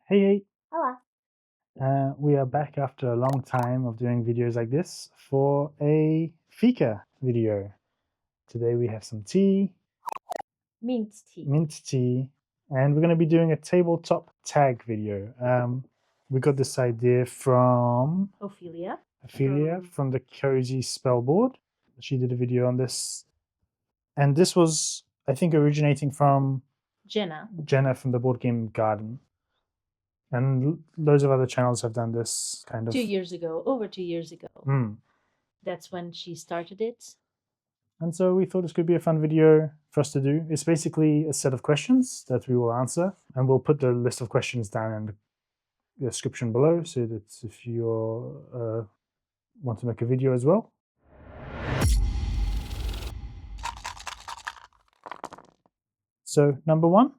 Hey, hey, Hello. we are back after a long time of doing videos like this for a Fika video. Today we have some tea, Mint tea. mint tea, and we're going to be doing a tabletop tag video. We got this idea from Ophelia. Ophelia from the Cozy Spellboard. She did a video on this, and this was, I think, originating from Jenna. Jenna from the Board Game Garden. And loads of other channels have done this kind of. 2 years ago, over 2 years ago. Mm. That's when she started it. And so we thought this could be a fun video for us to do. It's basically a set of questions that we will answer, and we'll put the list of questions down in the description below so that if you want to make a video as well. So, number one,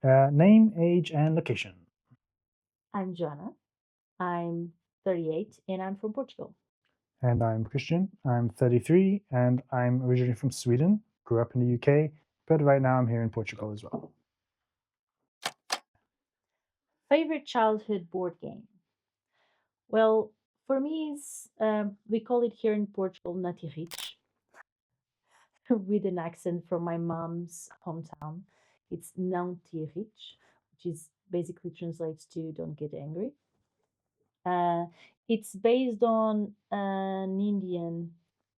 name, age, and location. I'm Joanna. I'm 38 and I'm from Portugal. And I'm Christian. I'm 33 and I'm originally from Sweden, grew up in the UK, but right now I'm here in Portugal as well. Favorite childhood board game? Well, for me, we call it here in Portugal Nati Rich, with an accent from my mom's hometown. It's Não te Rich, which is basically translates to don't get angry. Uh, it's based on an Indian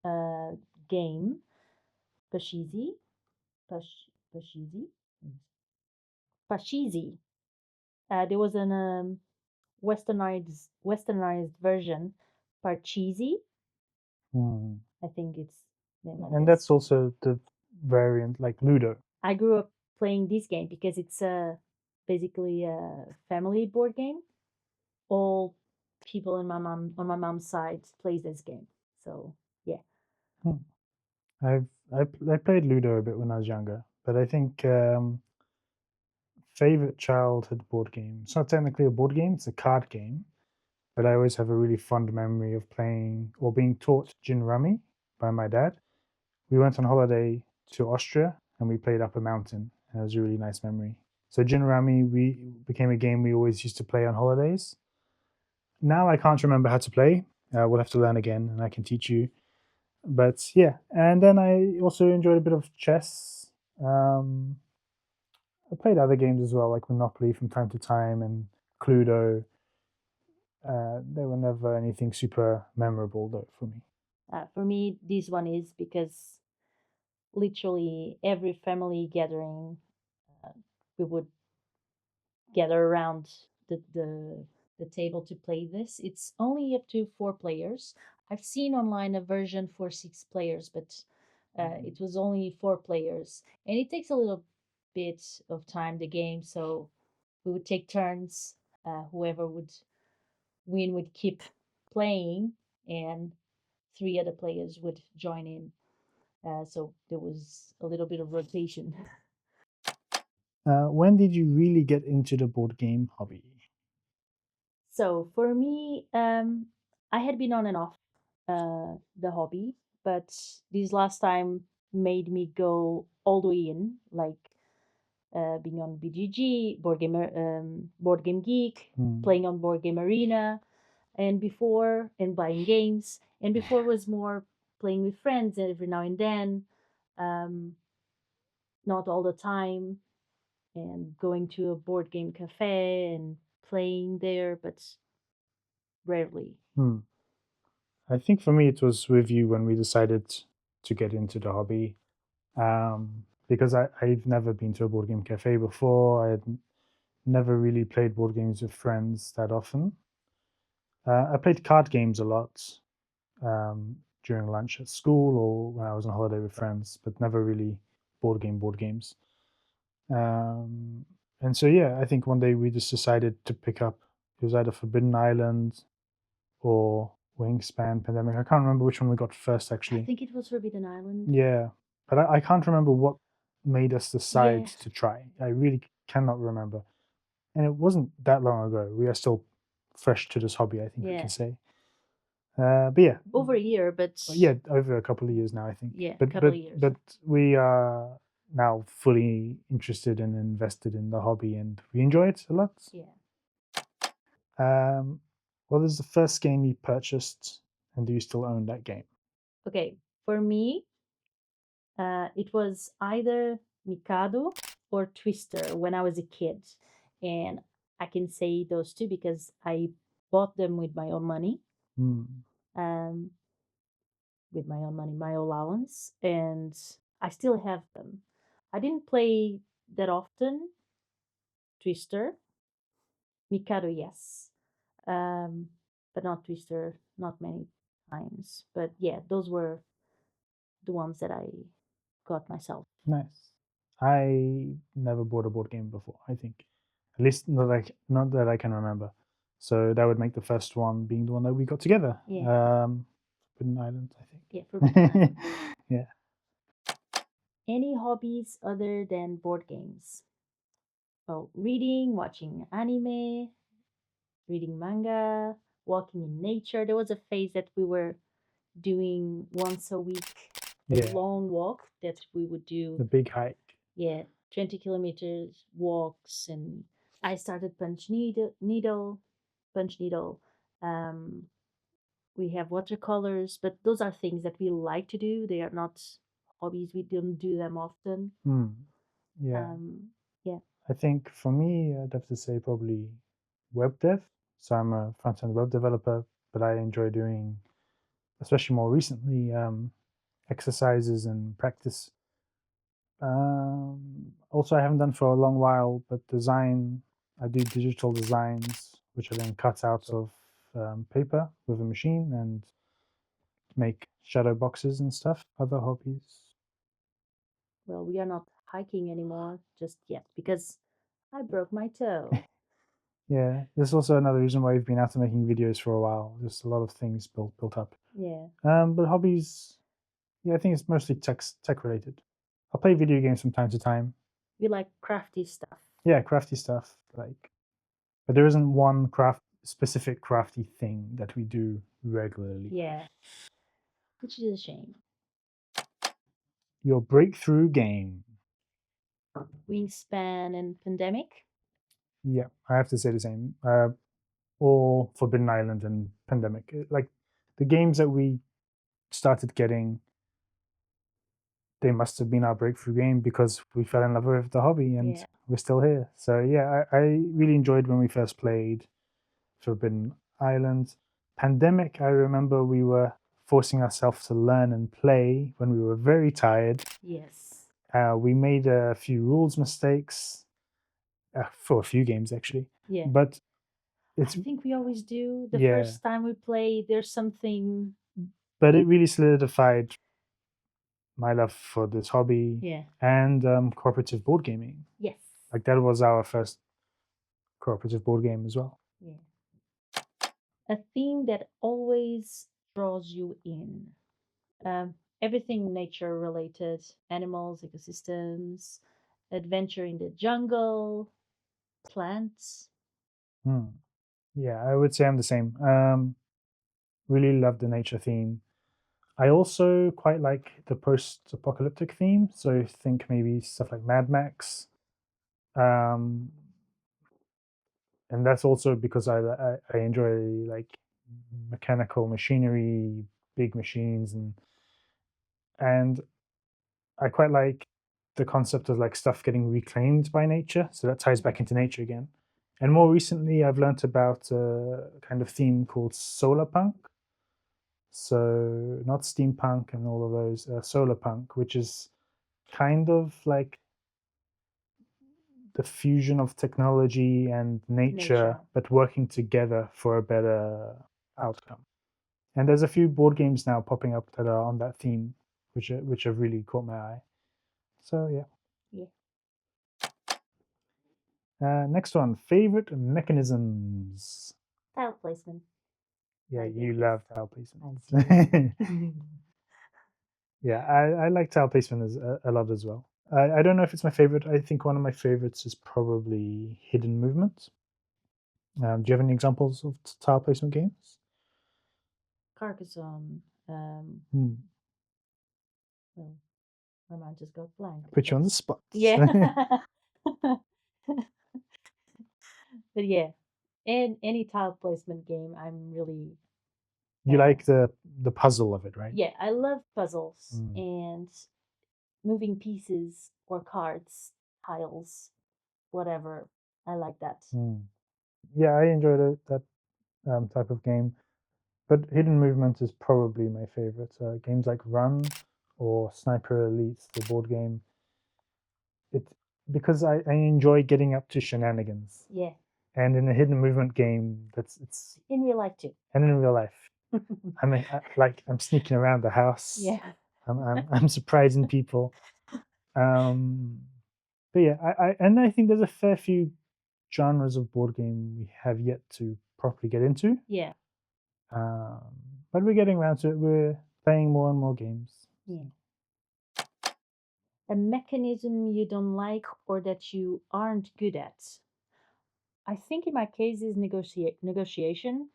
uh, game, Pashizi. Pashizi? Pashizi. There was an westernized version, Parcheesi. Mm. I think it's named like And this. that's also the variant like Ludo. I grew up playing this game because it's basically a family board game. All people on my mom's side plays this game. So yeah. Hmm. I played Ludo a bit when I was younger, but I think favorite childhood board game. It's not technically a board game; it's a card game. But I always have a really fond memory of playing or being taught gin rummy by my dad. We went on holiday to Austria and we played up a mountain, and it was a really nice memory. So gin rummy we became a game we always used to play on holidays. Now I can't remember how to play. We'll have to learn again, and I can teach you. But yeah, and then I also enjoyed a bit of chess. Um, I played other games as well, like Monopoly from time to time and Cluedo. They were never anything super memorable though for me. For me, this one is because literally every family gathering, uh, we would gather around the table to play this. It's only up to 4 players. I've seen online a version for 6 players, but it was only 4 players, and it takes a little bit of time the game. So we would take turns. Whoever would win would keep playing, and 3 other players would join in. So there was a little bit of rotation. When did you really get into the board game hobby? So for me, I had been on and off the hobby, but this last time made me go all the way in, like being on BGG, Board Game Geek, Hmm. playing on Board Game Arena, and buying games. And before was more playing with friends every now and then, um, not all the time, and going to a board game cafe and playing there, but rarely. Hmm. I think for me it was with you when we decided to get into the hobby. Because I've never been to a board game cafe before. I had never really played board games with friends that often. I played card games a lot during lunch at school or when I was on holiday with friends, but never really board games. Um, and so yeah, I think one day we just decided to pick up. It was either Forbidden Island or Wingspan Pandemic. I can't remember which one we got first I actually. think it was Forbidden Island. Yeah, but I can't remember what made us decide Yeah, to try. I really cannot remember, and it wasn't that long ago. We are still fresh to this hobby, I think we yeah, can say. But yeah, over a year, but yeah, over a couple of years now, I think. yeah, a But couple of but years. but we are. now fully interested and invested in the hobby, and we enjoy it a lot. Yeah. What is the first game you purchased, and do you still own that game? Okay. For me, it was either Mikado or Twister when I was a kid. And I can say those two because I bought them with my own money. Hmm. Um, with my own money, my allowance, and I still have them. I didn't play that often, Twister. Mikado, yes. Um, but not Twister, not many times. But yeah, those were the ones that I got myself. Nice. I never bought a board game before, I think. At least not that I can remember. So that would make the first one being the one that we got together. Yeah. Forbidden Island, I Yeah, Forbidden think. Island. Yeah. Any hobbies other than board games? Well, reading, watching anime, reading manga, walking in nature. There was a phase that we were doing once a week a Yeah. long walk that we would The do. big hike. Yeah, 20 kilometers walks, and I started punch needle. Um, we have watercolors, but those are things that we like to do. They are not hobbies. We don't do them often. Hmm. Yeah. Um, yeah, I think for me, I'd have to say probably web dev. So I'm a front end web developer, but I enjoy doing, especially more recently, exercises and practice. Also, I haven't done for a long while, but design. I do digital designs, which are then cut out of paper with a machine and make shadow boxes and stuff. Other hobbies. well, we are not hiking anymore just yet because I broke my toe. Yeah, there's also another reason why we've been out of making videos for a while. Just a lot of things built up. Yeah, But hobbies, yeah, I think it's mostly tech related. I'll play video games from time to time. we like crafty stuff. Yeah, crafty stuff, like, but there isn't one specific crafty thing that we do regularly. Yeah, which is a shame. Your breakthrough game. Wingspan and Pandemic. Yeah, I have to say the same. Or Forbidden Island and Pandemic. Like the games that we started getting, they must have been our breakthrough game because we fell in love with the hobby and Yeah, we're still here. So yeah, I really enjoyed when we first played Forbidden Island. Pandemic, I remember we were forcing ourselves to learn and play when we were very tired. yes. We made a few rules mistakes for a few games actually, Yeah. but I it's think we always do. The yeah, first time we play, there's something. but it really solidified my love for this hobby Yeah. and cooperative board gaming. Yes. Like that was our first cooperative board game as well. Yeah. A theme that always draws you in. Everything nature related, animals, ecosystems, adventure in the jungle, plants. Hmm. Yeah, I would say I'm the same. Really love the nature theme. I also quite like the post-apocalyptic theme. So think maybe stuff like Mad Max. Um, and that's also because I enjoy like mechanical machinery, big machines, and I quite like the concept of like stuff getting reclaimed by nature. So that ties back into nature again. And more recently, I've learnt about a kind of theme called solar punk. So not steampunk and all of those, solar punk, which is kind of like the fusion of technology and nature, Nature. but working together for a better outcome. And there's a few board games now popping up that are on that theme, which have really caught my eye. So yeah. Yeah. Next one, favorite mechanisms. Tile placement. Yeah, My you biggest. love tile I placement. do. Yeah, I like tile placement a lot as well. I don't know if it's my favorite. I think one of my favorites is probably hidden movement. Do you have any examples of tile placement games? Carcassonne. Hmm. Well, My mind just got blank. Put you on the spot. Yeah. But yeah, and any tile placement game, I'm really You like the puzzle of it, right? yeah. I love puzzles Mm. and moving pieces or cards, tiles, whatever. I like that. Yeah, I enjoyed that type of game. But Hidden Movement is probably my favorite. Games like Run or Sniper Elite, the board game. It because I enjoy getting up to shenanigans. Yeah. And in a Hidden Movement game, it's in real life too. And in real life, I'm sneaking around the house. Yeah. I'm surprising people. But yeah, I think there's a fair few genres of board game we have yet to properly get into. Yeah. But we're getting around to it. We're playing more and more games. Yeah. A mechanism you don't like or that you aren't good at. I think in my case is negotiation.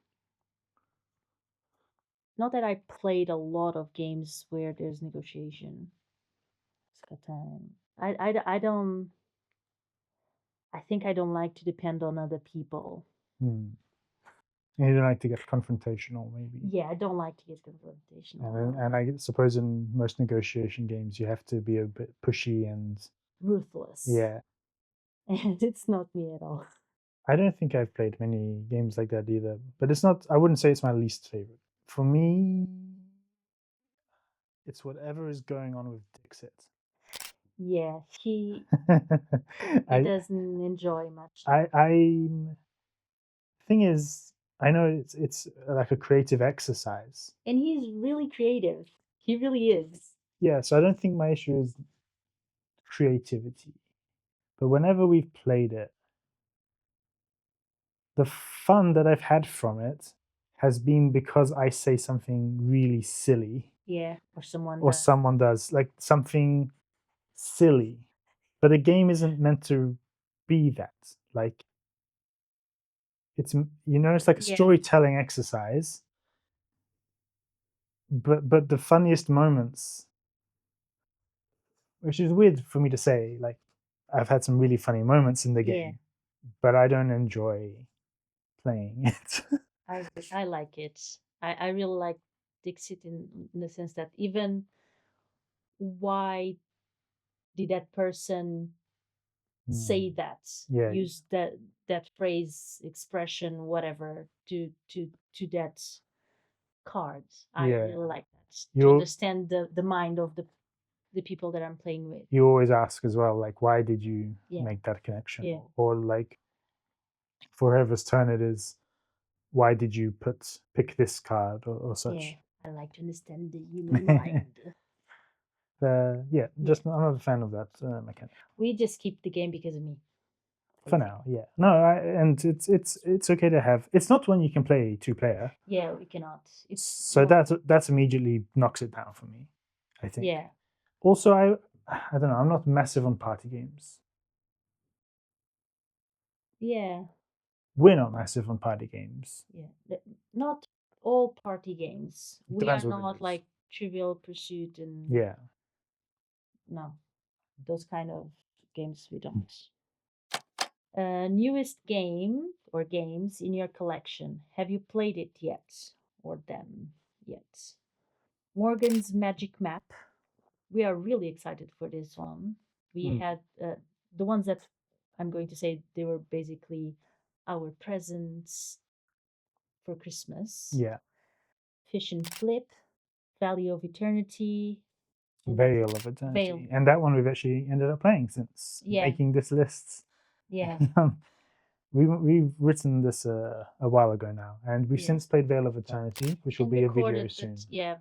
Not that I played a lot of games where there's negotiation. I don't. I think I don't like to depend on other people. And you don't like to get confrontational, maybe. Yeah, I don't like to get confrontational. And I suppose in most negotiation games, you have to be a bit pushy and ruthless. yeah. And it's not me at all. I don't think I've played many games like that either. But it's not. I wouldn't say it's my least favorite. For me, it's whatever is going on with Dixit. Yeah, he doesn't enjoy much. Thing is, I know it's like a creative exercise. And he's really creative. He really is. Yeah, so I don't think my issue is creativity. But whenever we've played it, the fun that I've had from it has been because I say something really silly. Yeah, or someone does like something silly. But the game isn't meant to be that. Like it's it's like a storytelling exercise. But the funniest moments, which is weird for me to say, like I've had some really funny moments in the game, but I don't enjoy playing it. I like it. I really like Dixit in the sense that even why did that person say that? Yeah. Use that phrase, expression, whatever to that card. I really like that. To understand the mind of the people that I'm playing with. You always ask as well, like, why did you make that connection? Yeah. Or like, for whoever's turn it is, why did you pick this card or such? Yeah, I like to understand the human mind. Just I'm not a fan of that mechanic. We just keep the game because of me. For now, yeah. No, and it's okay to have. It's not one you can play 2-player. Yeah, we cannot. So that's immediately knocks it down for me, I think. Yeah. Also, I don't know. I'm not massive on party games. Yeah. We're not massive on party games. Yeah, not all party games. We are not like Trivial Pursuit and yeah. No, those kind of games we don't. Newest game or games in your collection. Have you played it yet or them yet? Morgan's Magic Map. We are really excited for this one. We had the ones that I'm going to say they were basically our presents for Christmas. Yeah. Fish and Flip, Valley of Eternity, Veil of Eternity. And that one we've actually ended up playing since making this list. Yeah. We've written this a while ago now, and we've since played Veil of Eternity, which will be a video soon. Yeah.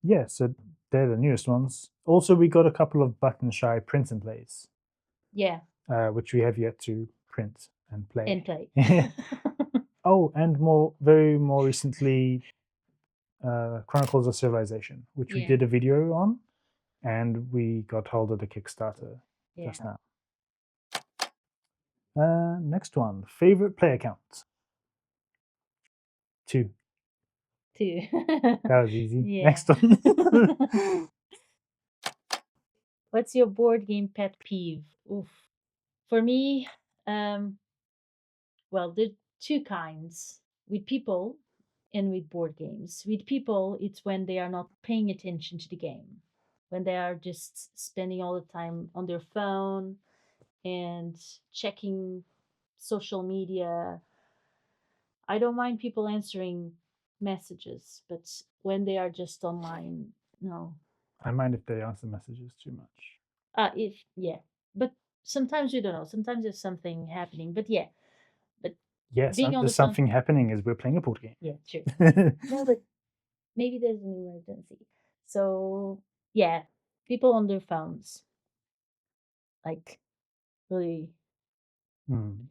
Yeah, so they're the newest ones. Also, we got a couple of Button Shy print and plays. Yeah. Which we have yet to print and play. And oh, and more recently, Chronicles of Civilization, which we did a video on, and we got hold of the Kickstarter just now. Next one, favorite player count. 2. too. That was easy. Yeah. Next one. What's your board game pet peeve? Oof. For me, um, well, there's two kinds with people and with board games. With people, it's when they are not paying attention to the game, when they are just spending all the time on their phone and checking social media. I don't mind people answering messages, but when they are just online, no. I mind if they answer messages too much. If yeah, but sometimes you don't know. Sometimes there's something happening, but yeah, but Yes, being on the there's phone. something happening as we're playing a board game. Yeah, true. No, but maybe there's an emergency. So yeah, people on their phones, like, really Mm.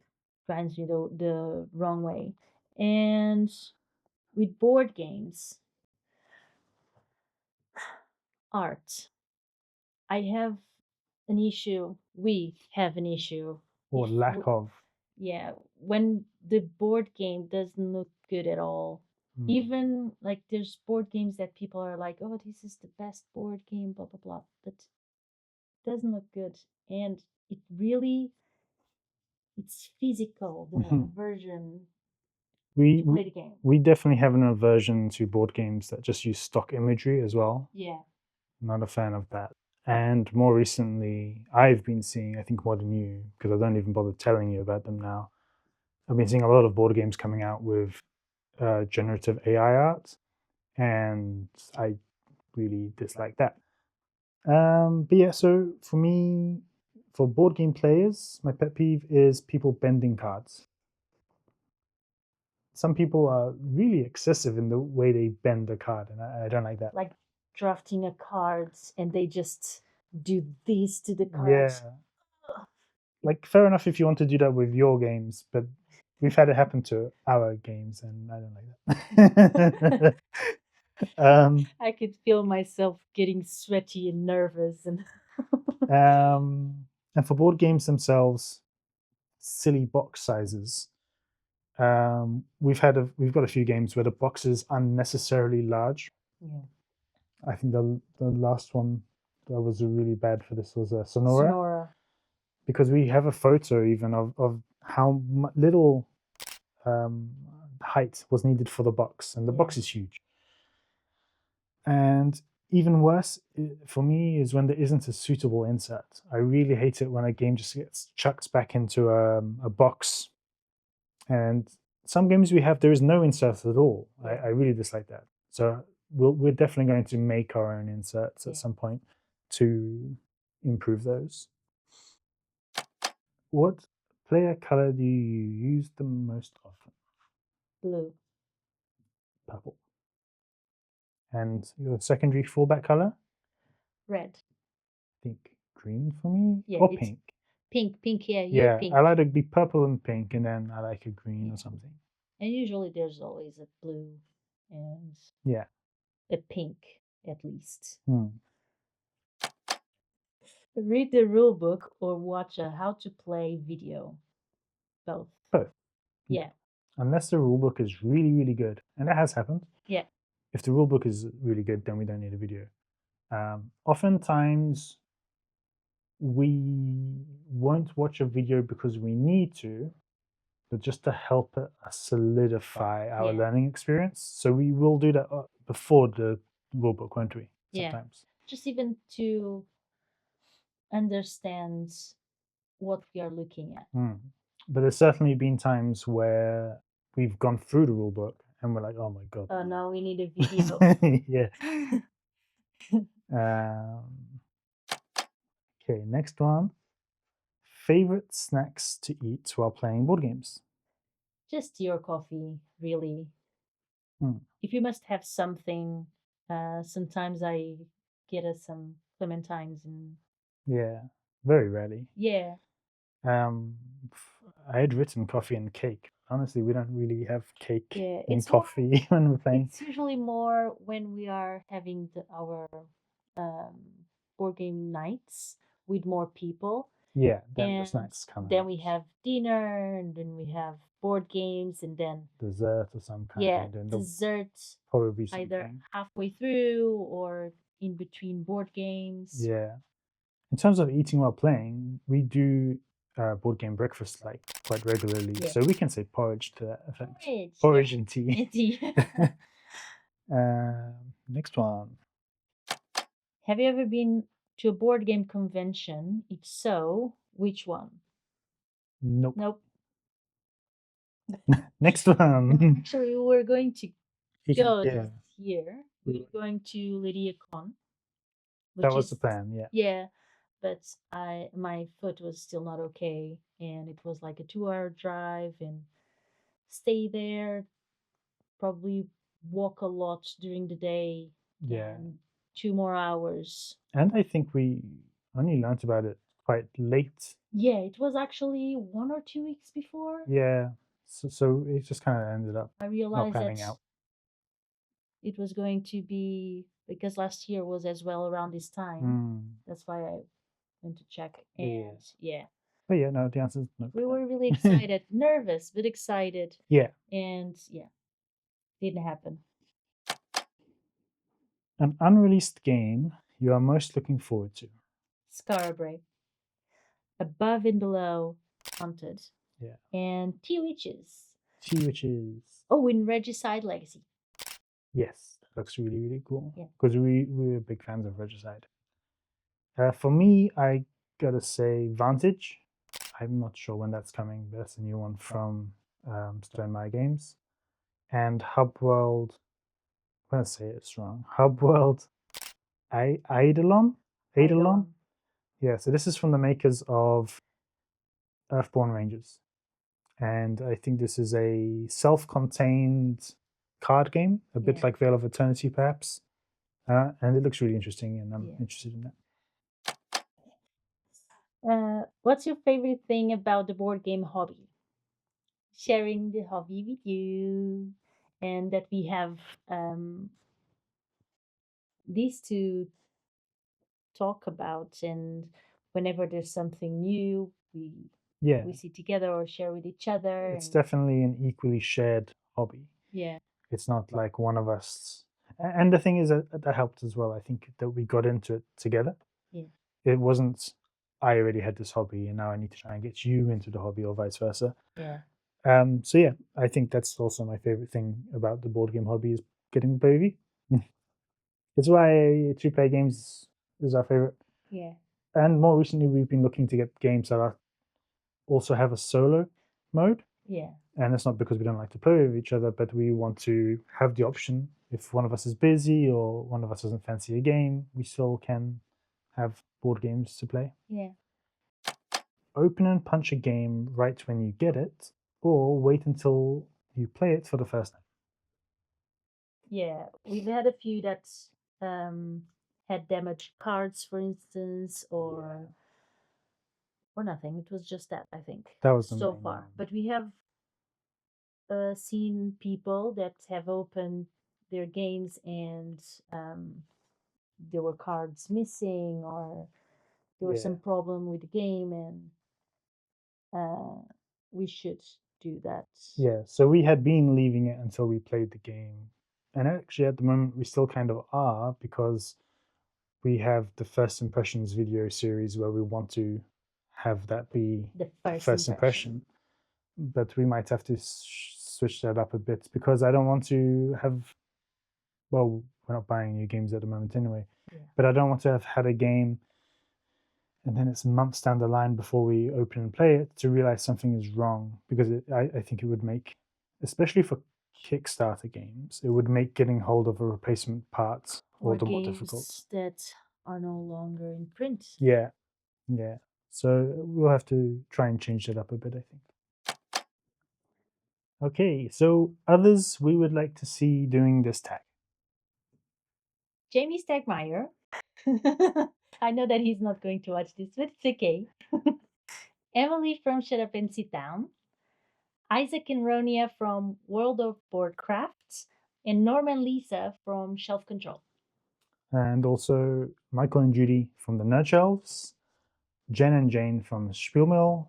grinds me the wrong way. And with board games, art, I have an issue. We have an issue. Or If lack of. yeah, when the board game doesn't look good at all. Mm. Even like there's board games that people are like, oh, this is the best board game, blah blah blah, but it doesn't look good, and it really, it's physical, the version We, to we play the game. we definitely have an aversion to board games that just use stock imagery as well. Yeah, Not a fan of that. And more recently, I've been seeing, I think more than you, because I don't even bother telling you about them now. I've been seeing a lot of board games coming out with generative AI art, and I really dislike that. But yeah, so for me, for board game players, my pet peeve is people bending cards. Some people are really excessive in the way they bend the card, and I don't like that. like drafting a cards and they just do this to the Yeah, cards. like fair enough if you want to do that with your games, but we've had it happen to our games, and I don't like that. I could feel myself getting sweaty and nervous and and for board games themselves, silly box sizes. We've got a few games where the box is unnecessarily large. yeah. I think the last one that was really bad for this was Sonora, Sonora. because we have a photo even of how little um, height was needed for the box, and the box Yeah. is huge. And even worse for me is when there isn't a suitable insert. I really hate it when a game just gets chucked back into a box. And some games we have, there is no insert at all. Yeah. I really dislike that. So we're definitely going to make our own inserts at Yeah. some point to improve those. What player color do you use the most often? Blue. Purple. And your secondary fallback color? Red. I think green for me, Yeah, or it's pink. pink. Yeah, you're Yeah, pink. I like to be purple and pink, and then I like a green Yeah. or something. And usually there's always a blue and Yeah. a pink at least. Hmm. Read the rule book or watch a how to play video. Both. Both. Yeah. Unless the rulebook is really, really good, and that has happened. Yeah. If the rulebook is really good, then we don't need a video. Oftentimes, we won't watch a video because we need to, but just to help us solidify our Yeah. learning experience. So we will do that before the rulebook, won't we? Yeah. Sometimes. Just even to understand what we are looking at. But there's certainly been times where we've gone through the rulebook and we're like, oh my god. Oh no, we need a video. Yeah. Okay, next one. Favorite snacks to eat while playing board games? Just tea or coffee, really. If you must have something, sometimes I get us some clementines and Yeah, very rarely. yeah. I had written coffee and cake. Honestly, we don't really have cake Yeah, and it's more, coffee when we're playing. it's usually more when we are having our um, board game nights with more people. Yeah, then the And snacks come then out. we have dinner, and then we have board games and then dessert of some kind. yeah, And there'll dessert probably be either something. halfway through or in between board games. Yeah. In terms of eating while playing, we do board game breakfast like quite regularly. Yeah. So we can say porridge to that effect. Porridge, Porridge yeah. and tea. Tea. Next one. Have you ever been to a board game convention? If so, which one? Nope. Nope. Next one. Actually, we were going to go Yeah, this year. We were going to LydiaCon, that which was the is plan. Yeah. yeah, but my foot was still not okay, and it was like a 2 hour drive and stay there, probably walk a lot during the day, Yeah. and 2 more hours. And I think we only learned about it quite late. Yeah, it was actually 1 or 2 weeks before. Yeah. So it just kind of ended up I not realized that panning out. it was going to be because last year was as well around this time. Mm. That's why I went to check. Yeah. And yeah, But yeah, no, the answer is no. we were really excited, nervous, but excited. Yeah. And yeah, didn't happen. An unreleased game you are most looking forward to. Scarborough, Above and Below, Haunted. Yeah. And Tea Witches. Tea Witches. Oh, in Regicide Legacy. Yes, that looks really, really cool. Yeah. Because we're big fans of Regicide. For me, I gotta say Vantage. I'm not sure when that's coming, but that's a new one from Stonemaier Games. And Hubworld, I'm gonna say it's wrong. Hubworld Eidolon? Eidolon? Yeah, so this is from the makers of Earthborn Rangers. And I think this is a self-contained card game, a bit Yeah. like Veil of Eternity, perhaps. And it looks really interesting, and I'm Yeah. interested in that. What's your favorite thing about the board game hobby? Sharing the hobby with you, and that we have these to talk about. And whenever there's something new, Yeah, we sit together or share with each other. it's and definitely an equally shared hobby. yeah, It's not like one of us. And the thing is that helped as well. I think that we got into it together. yeah, It wasn't, I already had this hobby and now I need to try and get you into the hobby or vice versa. yeah, So yeah, I think that's also my favorite thing about the board game hobby is getting the baby. It's why 2-player games is our favorite. yeah, And more recently, we've been looking to get games that are also have a solo mode. yeah, And it's not because we don't like to play with each other, but we want to have the option if one of us is busy or one of us doesn't fancy a game, we still can have board games to play. yeah. Open and punch a game right when you get it, or wait until you play it for the first time. Yeah, we've had a few that had damaged cards, for instance, or nothing. It was just that, I think. That was the so main far. one. But we have seen people that have opened their games and there were cards missing or there was some problem with the game, and we should do that. Yeah, so we had been leaving it until we played the game. And actually, at the moment, we still kind of are because we have the first impressions video series where we want to have that be The first impression. But we might have to switch that up a bit because I don't want to have, well, we're not buying new games at the moment anyway, but I don't want to have had a game and then it's months down the line before we open and play it to realize something is wrong, because I think it would make, especially for Kickstarter games, it would make getting hold of a replacement part all the more difficult. That are no longer in print. Yeah, yeah. So we'll have to try and change that up a bit, I think. Okay, so others we would like to see doing this tag. Jamie Stegmaier. I know that he's not going to watch this, but it's okay. Emily from Shut Up and Sit Down. Isaac and Ronia from World of Boardcraft. And Norman Lisa from Shelf Control. And also Michael and Judy from the Nerdhelves, Jen and Jane from Spielmill,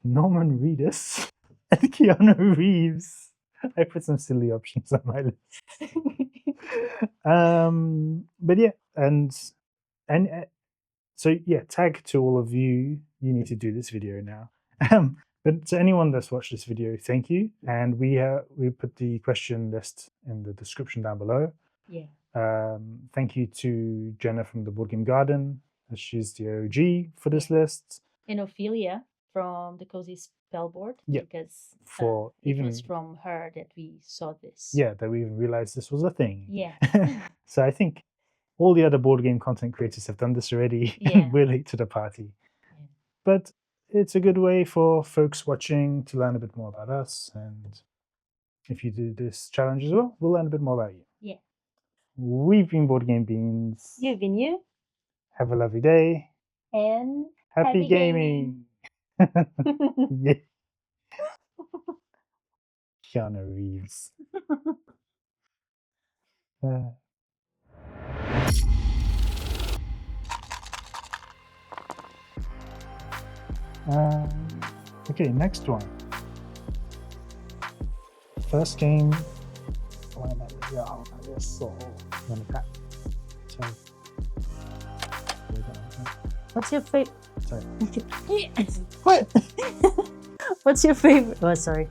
Norman Reedus and Keanu Reeves. I put some silly options on my list. But yeah, and so yeah, tag to all of you. You need to do this video now. But to anyone that's watched this video, thank you. And we put the question list in the description down below. Yeah. Thank you to Jenna from the Board Game Garden. She's the OG for this list. And Ophelia from the Cozy Spellboard. Yeah, because for it even was from her that we saw this. yeah, that we even realized this was a thing. Yeah. So I think all the other board game content creators have done this already. Yeah. And we're late to the party. Yeah. But it's a good way for folks watching to learn a bit more about us. And if you do this challenge as well, we'll learn a bit more about you. Yeah. We've been Board Game Beans. You've been you. Have a lovely day. And Happy gaming. Yeah. Keanu Reeves. Okay, next one. First game. What's your favorite? Sorry. What? What's your favorite? Oh, sorry.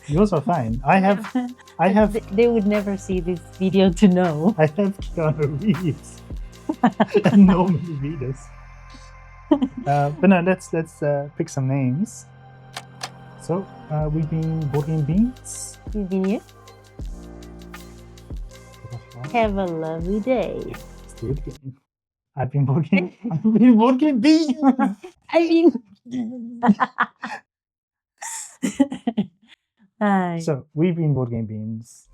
Yours are fine. I have. They would never see this video to know. I have Keanu Reeves and normally Reedus. But no, let's pick some names. So we've been Board Game Beans. You've been you. Have a lovely day. Let's do it again. I've been Board Game. I've been Board Game Beans. I mean. Hi. So we've been Board Game Beans.